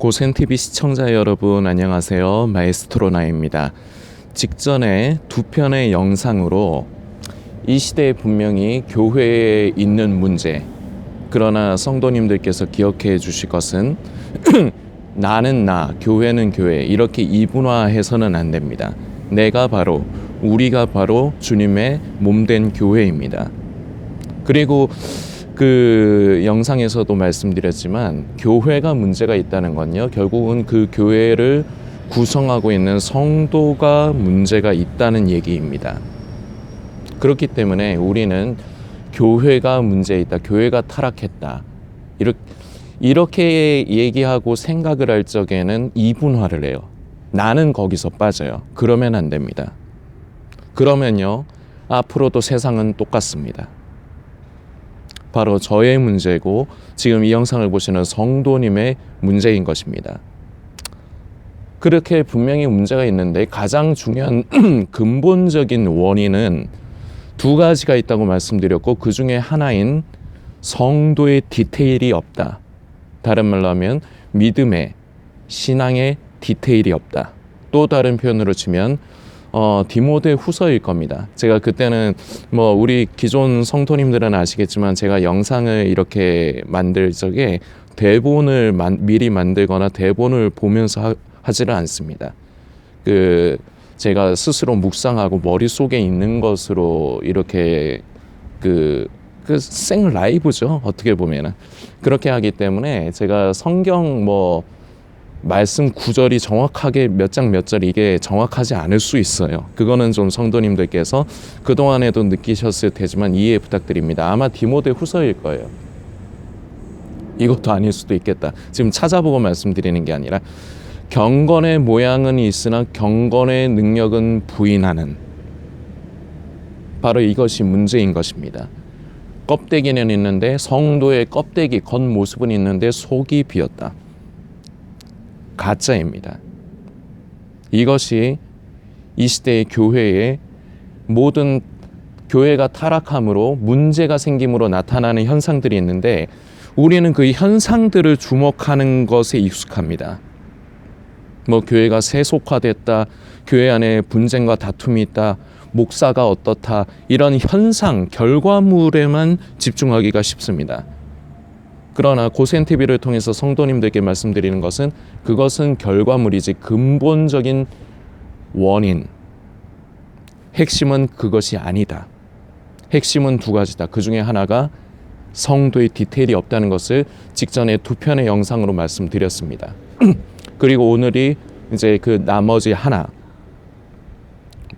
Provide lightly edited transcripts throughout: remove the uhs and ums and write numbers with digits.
고센TV 시청자 여러분 안녕하세요. 마에스트로나입니다. 직전에 두 편의 영상으로 이 시대에 분명히 교회에 있는 문제, 그러나 성도님들께서 기억해 주실 것은 나는 나, 교회는 교회, 이렇게 이분화해서는 안 됩니다. 내가 바로, 우리가 바로 주님의 몸된 교회입니다. 그리고 그 영상에서도 말씀드렸지만 교회가 문제가 있다는 건요, 결국은 그 교회를 구성하고 있는 성도가 문제가 있다는 얘기입니다. 그렇기 때문에 우리는 교회가 문제 있다, 교회가 타락했다, 이렇게 얘기하고 생각을 할 적에는 이분화를 해요. 나는 거기서 빠져요. 그러면 안 됩니다. 그러면요, 앞으로도 세상은 똑같습니다. 바로 저의 문제고 지금 이 영상을 보시는 성도님의 문제인 것입니다. 그렇게 분명히 문제가 있는데 가장 중요한 근본적인 원인은 두 가지가 있다고 말씀드렸고, 그 중에 하나인 성도의 디테일이 없다. 다른 말로 하면 믿음의, 신앙의 디테일이 없다. 또 다른 표현으로 치면 디모데 후서일 겁니다. 제가 그때는 우리 기존 성도님들은 아시겠지만 제가 영상을 이렇게 만들 적에 대본을 미리 만들거나 대본을 보면서 하지를 않습니다. 제가 스스로 묵상하고 머릿속에 있는 것으로 이렇게 생 라이브죠, 어떻게 보면은. 그렇게 하기 때문에 제가 성경 말씀 구절이 정확하게 몇 장 몇 절 이게 정확하지 않을 수 있어요. 그거는 좀 성도님들께서 그동안에도 느끼셨을 테지만 이해 부탁드립니다. 아마 디모데 후서일 거예요. 이것도 아닐 수도 있겠다. 지금 찾아보고 말씀드리는 게 아니라, 경건의 모양은 있으나 경건의 능력은 부인하는, 바로 이것이 문제인 것입니다. 껍데기는 있는데, 성도의 껍데기 겉모습은 있는데 속이 비었다. 가짜입니다. 이것이 이 시대의 교회의 모든 교회가 타락함으로 문제가 생김으로 나타나는 현상들이 있는데, 우리는 그 현상들을 주목하는 것에 익숙합니다. 교회가 세속화됐다, 교회 안에 분쟁과 다툼이 있다, 목사가 어떻다, 이런 현상, 결과물에만 집중하기가 쉽습니다. 그러나 고센TV를 통해서 성도님들께 말씀드리는 것은, 그것은 결과물이지 근본적인 원인, 핵심은 그것이 아니다. 핵심은 두 가지다. 그 중에 하나가 성도의 디테일이 없다는 것을 직전에 두 편의 영상으로 말씀드렸습니다. 그리고 오늘이 이제 그 나머지 하나,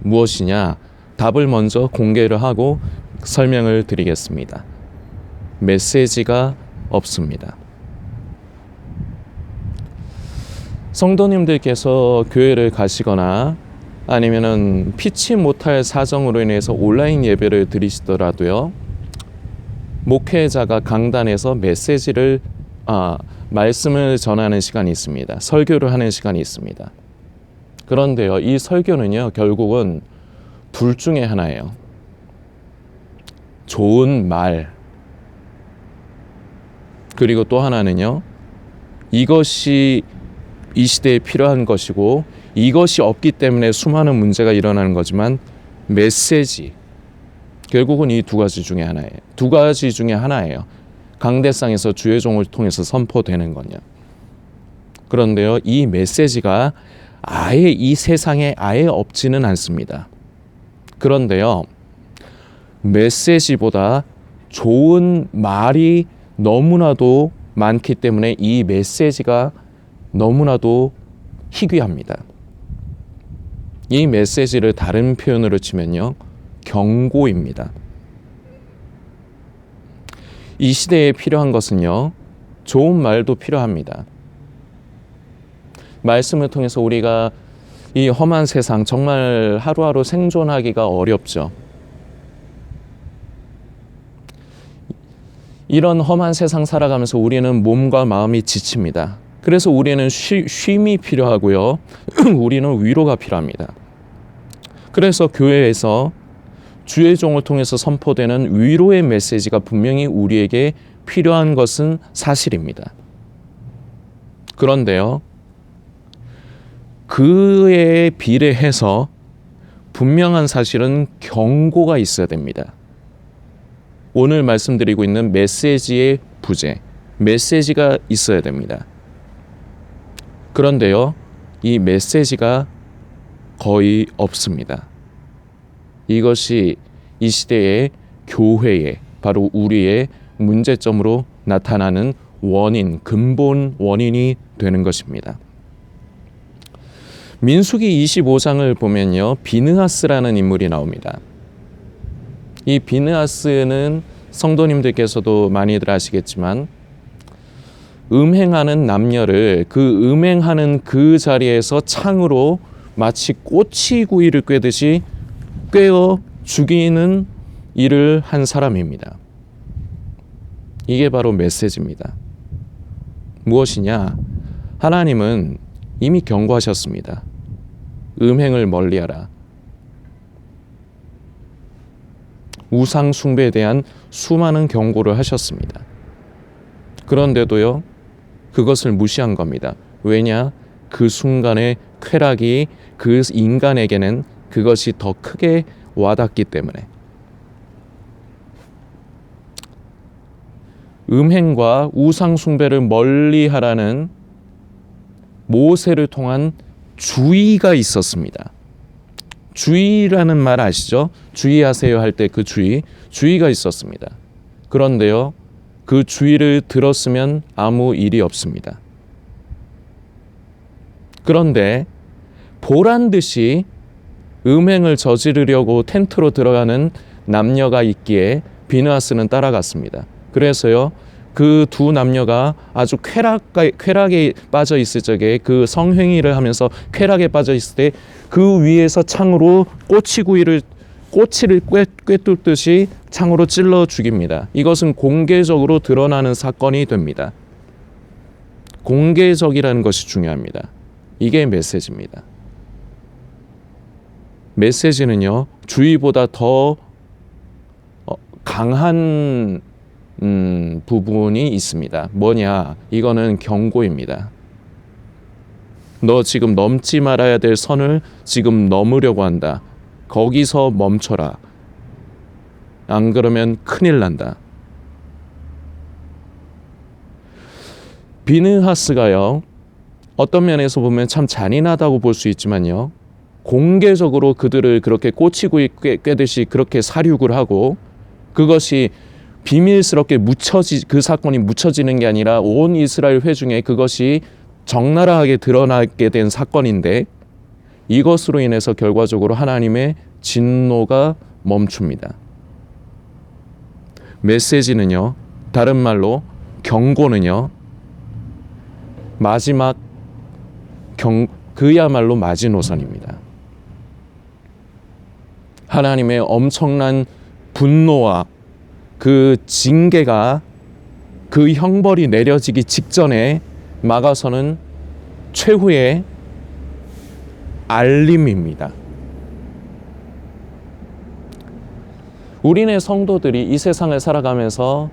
무엇이냐, 답을 먼저 공개를 하고 설명을 드리겠습니다. 메시지가 없습니다. 성도님들께서 교회를 가시거나 아니면은 피치 못할 사정으로 인해서 온라인 예배를 드리시더라도요, 목회자가 강단에서 말씀을 전하는 시간이 있습니다. 설교를 하는 시간이 있습니다. 그런데요, 이 설교는요, 결국은 둘 중에 하나예요. 좋은 말, 그리고 또 하나는요, 이것이 이 시대에 필요한 것이고 이것이 없기 때문에 수많은 문제가 일어나는 거지만, 메시지, 결국은 이 두 가지 중에 하나예요. 두 가지 중에 하나예요. 강대상에서 주의 종을 통해서 선포되는 거냐. 그런데요, 이 메시지가 아예 이 세상에 아예 없지는 않습니다. 그런데요, 메시지보다 좋은 말이 너무나도 많기 때문에 이 메시지가 너무나도 희귀합니다. 이 메시지를 다른 표현으로 치면요, 경고입니다. 이 시대에 필요한 것은요, 좋은 말도 필요합니다. 말씀을 통해서 우리가 이 험한 세상, 정말 하루하루 생존하기가 어렵죠. 이런 험한 세상 살아가면서 우리는 몸과 마음이 지칩니다. 그래서 우리는 쉼이 필요하고요, 우리는 위로가 필요합니다. 그래서 교회에서 주의 종을 통해서 선포되는 위로의 메시지가 분명히 우리에게 필요한 것은 사실입니다. 그런데요, 그에 비례해서 분명한 사실은 경고가 있어야 됩니다. 오늘 말씀드리고 있는 메시지의 부재, 메시지가 있어야 됩니다. 그런데요, 이 메시지가 거의 없습니다. 이것이 이 시대의 교회의, 바로 우리의 문제점으로 나타나는 원인, 근본 원인이 되는 것입니다. 민수기 25장을 보면요, 비느하스라는 인물이 나옵니다. 이 비느하스는 성도님들께서도 많이들 아시겠지만 음행하는 남녀를 그 음행하는 그 자리에서 창으로 마치 꼬치구이를 꿰듯이 꿰어 죽이는 일을 한 사람입니다. 이게 바로 메시지입니다. 무엇이냐? 하나님은 이미 경고하셨습니다. 음행을 멀리하라. 우상 숭배에 대한 수많은 경고를 하셨습니다. 그런데도요, 그것을 무시한 겁니다. 왜냐? 그 순간의 쾌락이 그 인간에게는 그것이 더 크게 와닿기 때문에. 음행과 우상 숭배를 멀리하라는 모세를 통한 주의가 있었습니다. 주의라는 말 아시죠? 주의하세요 할 때 그 주의가 있었습니다. 그런데요, 그 주의를 들었으면 아무 일이 없습니다. 그런데 보란 듯이 음행을 저지르려고 텐트로 들어가는 남녀가 있기에 비느하스는 따라갔습니다. 그래서요, 그 두 남녀가 아주 쾌락에 빠져 있을 적에 그 성행위를 하면서 쾌락에 빠져 있을 때 그 위에서 창으로 꼬치를 꿰뚫듯이 창으로 찔러 죽입니다. 이것은 공개적으로 드러나는 사건이 됩니다. 공개적이라는 것이 중요합니다. 이게 메시지입니다. 메시지는요, 주의보다 더 강한 부분이 있습니다. 뭐냐? 이거는 경고입니다. 너 지금 넘지 말아야 될 선을 지금 넘으려고 한다. 거기서 멈춰라. 안 그러면 큰일 난다. 비느하스가요, 어떤 면에서 보면 참 잔인하다고 볼 수 있지만요, 공개적으로 그들을 그렇게 꼬치구이 꿰듯이 그렇게 살육을 하고 그것이 비밀스럽게 그 사건이 묻혀지는 게 아니라 온 이스라엘 회중에 그것이 적나라하게 드러나게 된 사건인데, 이것으로 인해서 결과적으로 하나님의 진노가 멈춥니다. 메시지는요, 다른 말로 경고는요, 그야말로 마지노선입니다. 하나님의 엄청난 분노와 그 징계가, 그 형벌이 내려지기 직전에 막아서는 최후의 알림입니다. 우리네 성도들이 이 세상을 살아가면서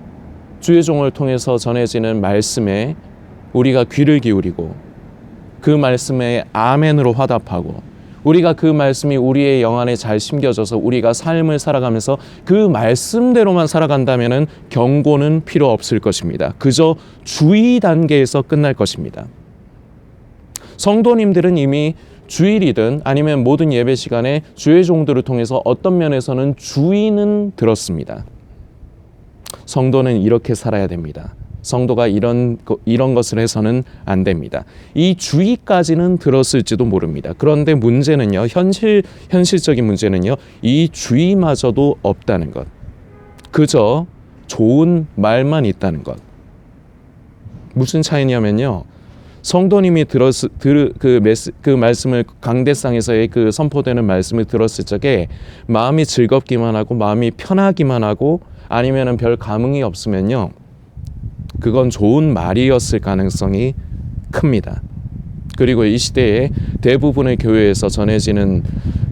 주의 종을 통해서 전해지는 말씀에 우리가 귀를 기울이고 그 말씀에 아멘으로 화답하고 우리가 그 말씀이 우리의 영안에 잘 심겨져서 우리가 삶을 살아가면서 그 말씀대로만 살아간다면 경고는 필요 없을 것입니다. 그저 주의 단계에서 끝날 것입니다. 성도님들은 이미 주일이든 아니면 모든 예배 시간에 주의 종들을 통해서 어떤 면에서는 주의는 들었습니다. 성도는 이렇게 살아야 됩니다. 성도가 이런 것을 해서는 안 됩니다. 이 주의까지는 들었을지도 모릅니다. 그런데 문제는요, 현실적인 문제는요, 이 주의마저도 없다는 것. 그저 좋은 말만 있다는 것. 무슨 차이냐면요, 성도님이 그 말씀을 강대상에서의 그 선포되는 말씀을 들었을 적에 마음이 즐겁기만 하고 마음이 편하기만 하고 아니면은 별 감흥이 없으면요, 그건 좋은 말이었을 가능성이 큽니다. 그리고 이 시대에 대부분의 교회에서 전해지는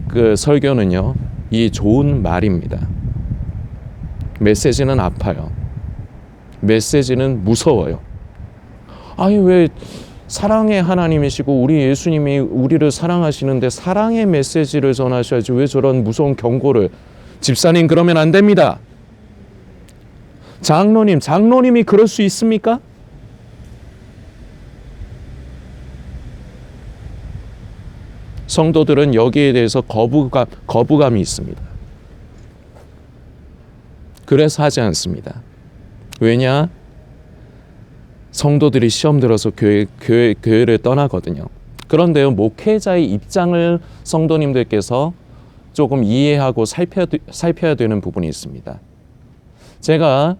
그 설교는요, 이 좋은 말입니다. 메시지는 아파요. 메시지는 무서워요. 아니 왜 사랑의 하나님이시고 우리 예수님이 우리를 사랑하시는데 사랑의 메시지를 전하셔야지 왜 저런 무서운 경고를. 집사님, 그러면 안 됩니다. 장로님이 그럴 수 있습니까? 성도들은 여기에 대해서 거부감이 있습니다. 그래서 하지 않습니다. 왜냐? 성도들이 시험 들어서 교회를 떠나거든요. 그런데요, 목회자의 입장을 성도님들께서 조금 이해하고 살펴야 되는 부분이 있습니다. 제가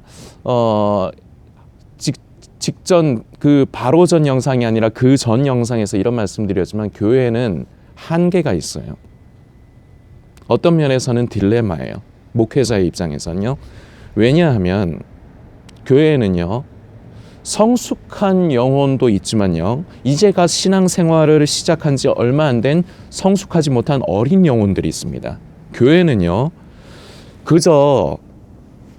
직전 바로 전 영상이 아니라 그 전 영상에서 이런 말씀드렸지만 교회는 한계가 있어요. 어떤 면에서는 딜레마예요. 목회자의 입장에서는요. 왜냐하면 교회는요, 성숙한 영혼도 있지만요, 이제가 신앙생활을 시작한 지 얼마 안 된 성숙하지 못한 어린 영혼들이 있습니다. 교회는요, 그저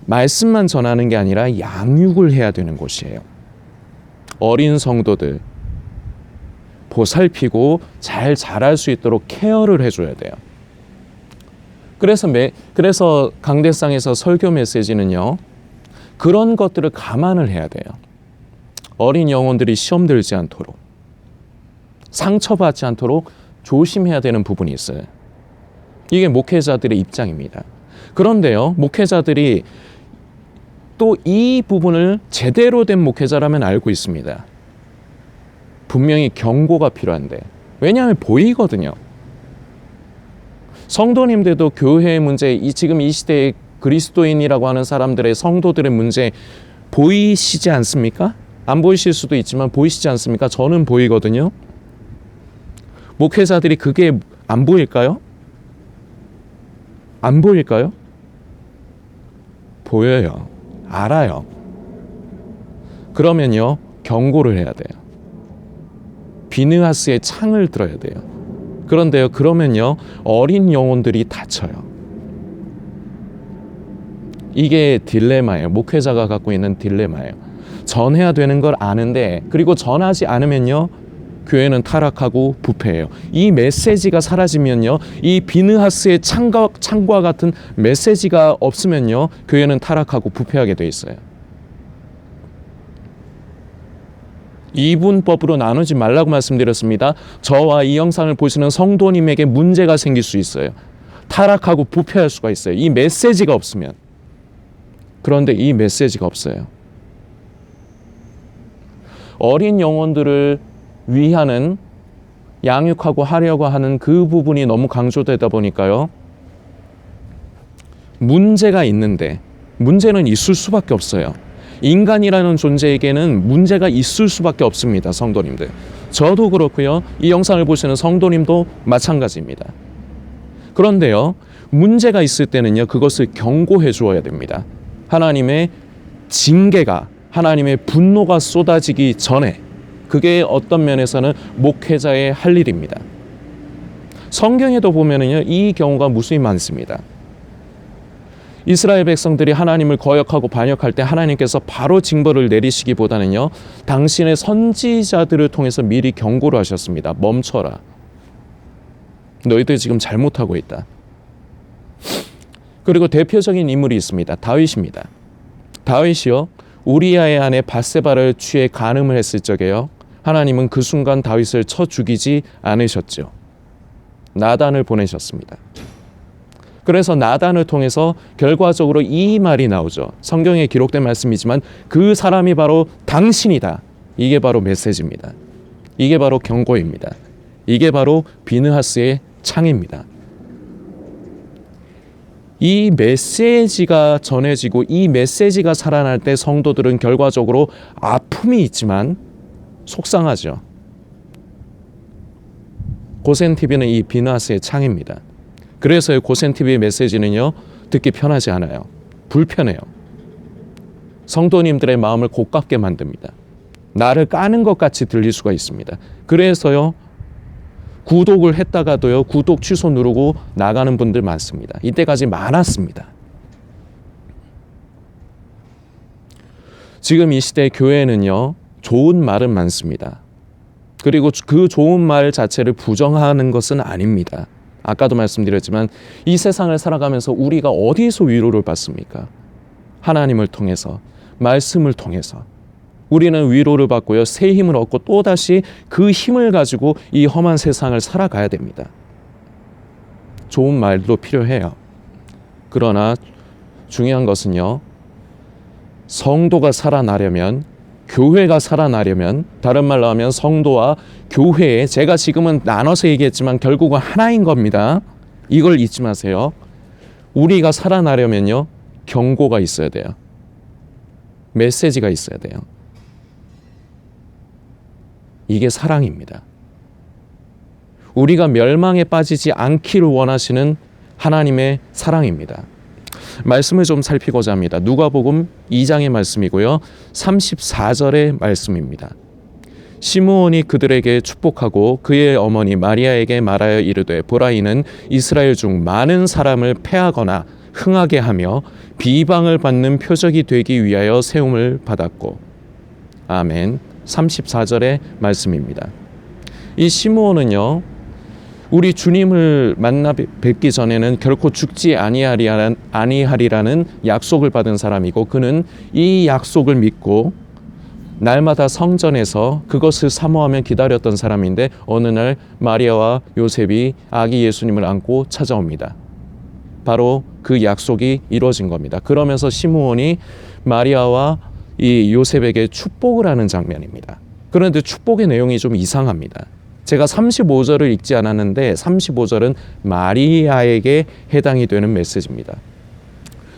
말씀만 전하는 게 아니라 양육을 해야 되는 곳이에요. 어린 성도들 보살피고 잘 자랄 수 있도록 케어를 해줘야 돼요. 그래서 강대상에서 설교 메시지는요, 그런 것들을 감안을 해야 돼요. 어린 영혼들이 시험 들지 않도록, 상처받지 않도록 조심해야 되는 부분이 있어요. 이게 목회자들의 입장입니다. 그런데요, 목회자들이 또 이 부분을 제대로 된 목회자라면 알고 있습니다. 분명히 경고가 필요한데, 왜냐하면 보이거든요. 성도님들도 교회의 문제, 지금 이 시대의 그리스도인이라고 하는 사람들의 성도들의 문제 보이시지 않습니까? 안 보이실 수도 있지만 보이시지 않습니까? 저는 보이거든요. 목회자들이 그게 안 보일까요? 안 보일까요? 보여요. 알아요. 그러면요, 경고를 해야 돼요. 비느하스의 창을 들어야 돼요. 그런데요, 그러면요, 어린 영혼들이 다쳐요. 이게 딜레마예요. 목회자가 갖고 있는 딜레마예요. 전해야 되는 걸 아는데, 그리고 전하지 않으면요, 교회는 타락하고 부패해요. 이 메시지가 사라지면요, 이 비느하스의 창과 같은 메시지가 없으면요, 교회는 타락하고 부패하게 돼 있어요. 이분법으로 나누지 말라고 말씀드렸습니다. 저와 이 영상을 보시는 성도님에게 문제가 생길 수 있어요. 타락하고 부패할 수가 있어요. 이 메시지가 없으면. 그런데 이 메시지가 없어요. 어린 영혼들을 위하는, 양육하고 하려고 하는 그 부분이 너무 강조되다 보니까요, 문제가 있는데, 문제는 있을 수밖에 없어요. 인간이라는 존재에게는 문제가 있을 수밖에 없습니다. 성도님들, 저도 그렇고요, 이 영상을 보시는 성도님도 마찬가지입니다. 그런데요, 문제가 있을 때는요, 그것을 경고해 주어야 됩니다. 하나님의 징계가, 하나님의 분노가 쏟아지기 전에. 그게 어떤 면에서는 목회자의 할 일입니다. 성경에도 보면은요, 이 경우가 무수히 많습니다. 이스라엘 백성들이 하나님을 거역하고 반역할 때 하나님께서 바로 징벌을 내리시기보다는요, 당신의 선지자들을 통해서 미리 경고를 하셨습니다. 멈춰라. 너희들 지금 잘못하고 있다. 그리고 대표적인 인물이 있습니다. 다윗입니다. 다윗이요, 우리아의 아내 밧세바를 취해 간음을 했을 적에요, 하나님은 그 순간 다윗을 쳐 죽이지 않으셨죠. 나단을 보내셨습니다. 그래서 나단을 통해서 결과적으로 이 말이 나오죠. 성경에 기록된 말씀이지만 그 사람이 바로 당신이다. 이게 바로 메시지입니다. 이게 바로 경고입니다. 이게 바로 비느하스의 창입니다. 이 메시지가 전해지고 이 메시지가 살아날 때 성도들은 결과적으로 아픔이 있지만 속상하죠. 고센TV는 이 비느하스의 창입니다. 그래서 고센TV의 메시지는요, 듣기 편하지 않아요. 불편해요. 성도님들의 마음을 고깝게 만듭니다. 나를 까는 것 같이 들릴 수가 있습니다. 그래서요, 구독을 했다가도요, 구독 취소 누르고 나가는 분들 많습니다. 이때까지 많았습니다. 지금 이 시대 교회는요, 좋은 말은 많습니다. 그리고 그 좋은 말 자체를 부정하는 것은 아닙니다. 아까도 말씀드렸지만 이 세상을 살아가면서 우리가 어디서 위로를 받습니까? 하나님을 통해서, 말씀을 통해서. 우리는 위로를 받고요, 새 힘을 얻고 또다시 그 힘을 가지고 이 험한 세상을 살아가야 됩니다. 좋은 말도 필요해요. 그러나 중요한 것은요, 성도가 살아나려면, 교회가 살아나려면, 다른 말로 하면 성도와 교회, 제가 지금은 나눠서 얘기했지만 결국은 하나인 겁니다. 이걸 잊지 마세요. 우리가 살아나려면요, 경고가 있어야 돼요. 메시지가 있어야 돼요. 이게 사랑입니다. 우리가 멸망에 빠지지 않기를 원하시는 하나님의 사랑입니다. 말씀을 좀 살피고자 합니다. 누가복음 2장의 말씀이고요, 34절의 말씀입니다. 시므온이 그들에게 축복하고 그의 어머니 마리아에게 말하여 이르되, 보라, 이는 이스라엘 중 많은 사람을 패하거나 흥하게 하며 비방을 받는 표적이 되기 위하여 세움을 받았고. 아멘. 34절의 말씀입니다. 이 시므온은요, 우리 주님을 만나 뵙기 전에는 결코 죽지 아니하리라는 약속을 받은 사람이고, 그는 이 약속을 믿고 날마다 성전에서 그것을 사모하며 기다렸던 사람인데, 어느 날 마리아와 요셉이 아기 예수님을 안고 찾아옵니다. 바로 그 약속이 이루어진 겁니다. 그러면서 시므온이 마리아와 이 요셉에게 축복을 하는 장면입니다. 그런데 축복의 내용이 좀 이상합니다. 제가 35절을 읽지 않았는데 35절은 마리아에게 해당이 되는 메시지입니다.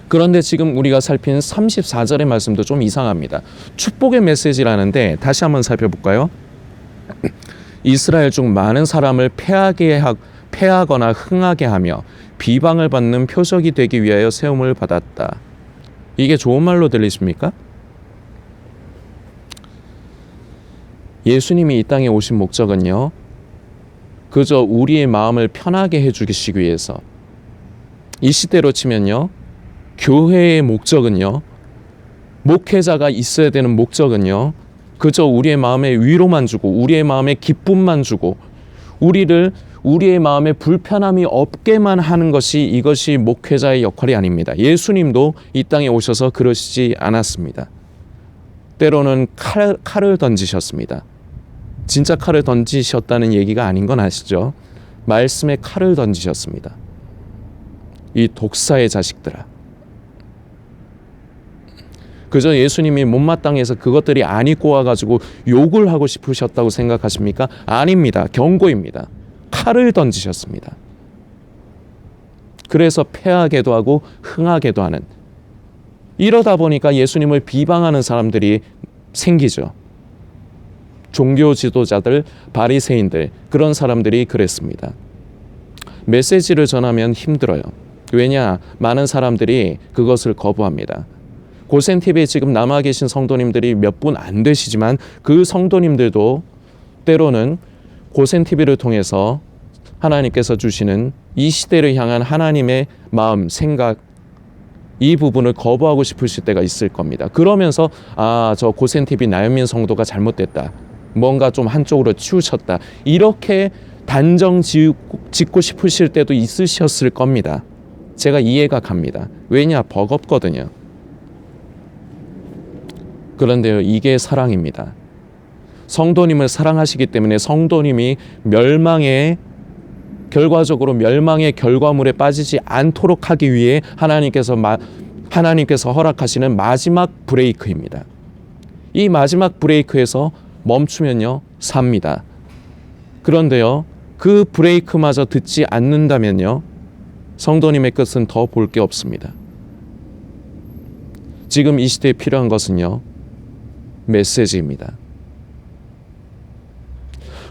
그런데 지금 우리가 살핀 34절의 말씀도 좀 이상합니다. 축복의 메시지라는데 다시 한번 살펴볼까요? 이스라엘 중 많은 사람을 패하거나 흥하게 하며 비방을 받는 표적이 되기 위하여 세움을 받았다. 이게 좋은 말로 들리십니까? 예수님이 이 땅에 오신 목적은요, 그저 우리의 마음을 편하게 해주시기 위해서, 이 시대로 치면요, 교회의 목적은요, 목회자가 있어야 되는 목적은요, 그저 우리의 마음에 위로만 주고 우리의 마음에 기쁨만 주고 우리의 마음에 불편함이 없게만 하는 것이, 이것이 목회자의 역할이 아닙니다. 예수님도 이 땅에 오셔서 그러시지 않았습니다. 때로는 칼을 던지셨습니다. 진짜 칼을 던지셨다는 얘기가 아닌 건 아시죠? 말씀에 칼을 던지셨습니다. 이 독사의 자식들아. 그저 예수님이 못마땅해서 그것들이 안 입고 와가지고 욕을 하고 싶으셨다고 생각하십니까? 아닙니다. 경고입니다. 칼을 던지셨습니다. 그래서 패하게도 하고 흥하게도 하는, 이러다 보니까 예수님을 비방하는 사람들이 생기죠. 종교 지도자들, 바리새인들, 그런 사람들이 그랬습니다. 메시지를 전하면 힘들어요. 왜냐? 많은 사람들이 그것을 거부합니다. 고센TV에 지금 남아 계신 성도님들이 몇 분 안 되시지만 그 성도님들도 때로는 고센TV를 통해서 하나님께서 주시는 이 시대를 향한 하나님의 마음, 생각, 이 부분을 거부하고 싶으실 때가 있을 겁니다. 그러면서 저 고센TV 나연민 성도가 잘못됐다, 뭔가 좀 한쪽으로 치우쳤다, 이렇게 단정 짓고 싶으실 때도 있으셨을 겁니다. 제가 이해가 갑니다. 왜냐? 버겁거든요. 그런데요, 이게 사랑입니다. 성도님을 사랑하시기 때문에 성도님이 결과적으로 멸망의 결과물에 빠지지 않도록 하기 위해 하나님께서 허락하시는 마지막 브레이크입니다. 이 마지막 브레이크에서 멈추면요, 삽니다. 그런데요, 그 브레이크마저 듣지 않는다면요, 성도님의 끝은 더 볼 게 없습니다. 지금 이 시대에 필요한 것은요, 메시지입니다.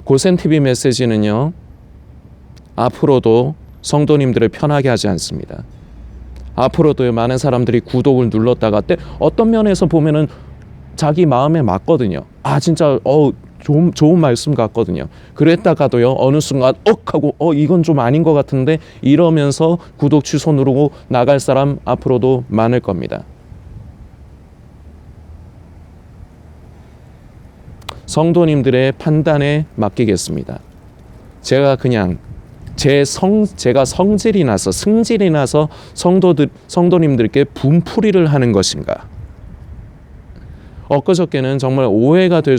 고센TV 메시지는요, 앞으로도 성도님들을 편하게 하지 않습니다. 앞으로도 많은 사람들이 구독을 눌렀다가 어떤 면에서 보면은 자기 마음에 맞거든요. 진짜 좋은 말씀 같거든요. 그랬다가도요, 어느 순간 하고 이건 좀 아닌 것 같은데 이러면서 구독 취소 누르고 나갈 사람 앞으로도 많을 겁니다. 성도님들의 판단에 맡기겠습니다. 제가 그냥 제가 성질이 나서 승질이 나서 성도님들께 분풀이를 하는 것인가? 엊그저께는 정말 오해가 될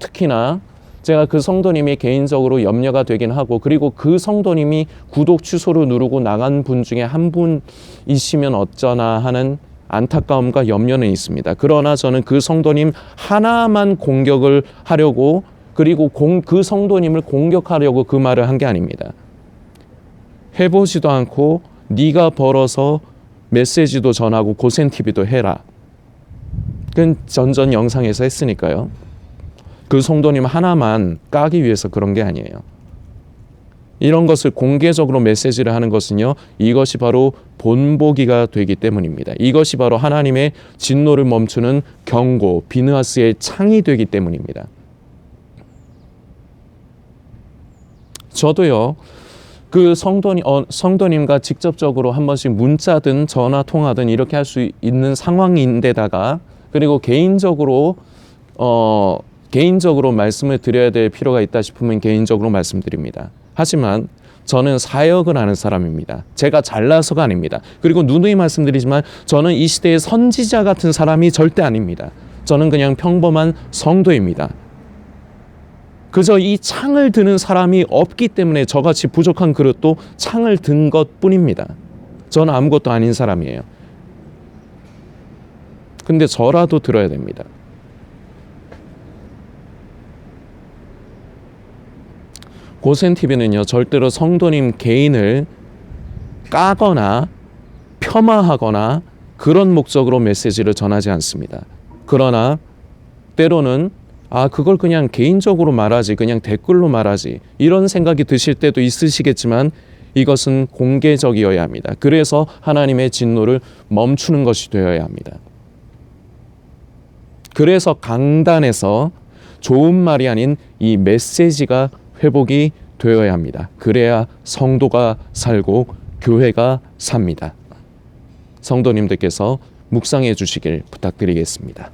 특히나 제가 그 성도님이 개인적으로 염려가 되긴 하고, 그리고 그 성도님이 구독 취소를 누르고 나간 분 중에 한 분이시면 어쩌나 하는 안타까움과 염려는 있습니다. 그러나 저는 그 성도님 하나만 공격을 하려고, 그리고 그 성도님을 공격하려고 그 말을 한 게 아닙니다. 해보지도 않고 네가 벌어서 메시지도 전하고 고센TV도 해라. 그건 전전 영상에서 했으니까요. 그 성도님 하나만 까기 위해서 그런 게 아니에요. 이런 것을 공개적으로 메시지를 하는 것은요, 이것이 바로 본보기가 되기 때문입니다. 이것이 바로 하나님의 진노를 멈추는 경고, 비느하스의 창이 되기 때문입니다. 저도요, 그 성도님과 직접적으로 한 번씩 문자든 전화 통화든 이렇게 할 수 있는 상황인데다가, 그리고 개인적으로 말씀을 드려야 될 필요가 있다 싶으면 개인적으로 말씀드립니다. 하지만 저는 사역을 하는 사람입니다. 제가 잘나서가 아닙니다. 그리고 누누이 말씀드리지만 저는 이 시대의 선지자 같은 사람이 절대 아닙니다. 저는 그냥 평범한 성도입니다. 그저 이 창을 드는 사람이 없기 때문에 저같이 부족한 그릇도 창을 든 것뿐입니다. 저는 아무것도 아닌 사람이에요. 근데 저라도 들어야 됩니다. 고센TV는요, 절대로 성도님 개인을 까거나 폄하하거나 그런 목적으로 메시지를 전하지 않습니다. 그러나 때로는 그걸 그냥 개인적으로 말하지, 그냥 댓글로 말하지, 이런 생각이 드실 때도 있으시겠지만 이것은 공개적이어야 합니다. 그래서 하나님의 진노를 멈추는 것이 되어야 합니다. 그래서 강단에서 좋은 말이 아닌 이 메시지가 회복이 되어야 합니다. 그래야 성도가 살고 교회가 삽니다. 성도님들께서 묵상해 주시길 부탁드리겠습니다.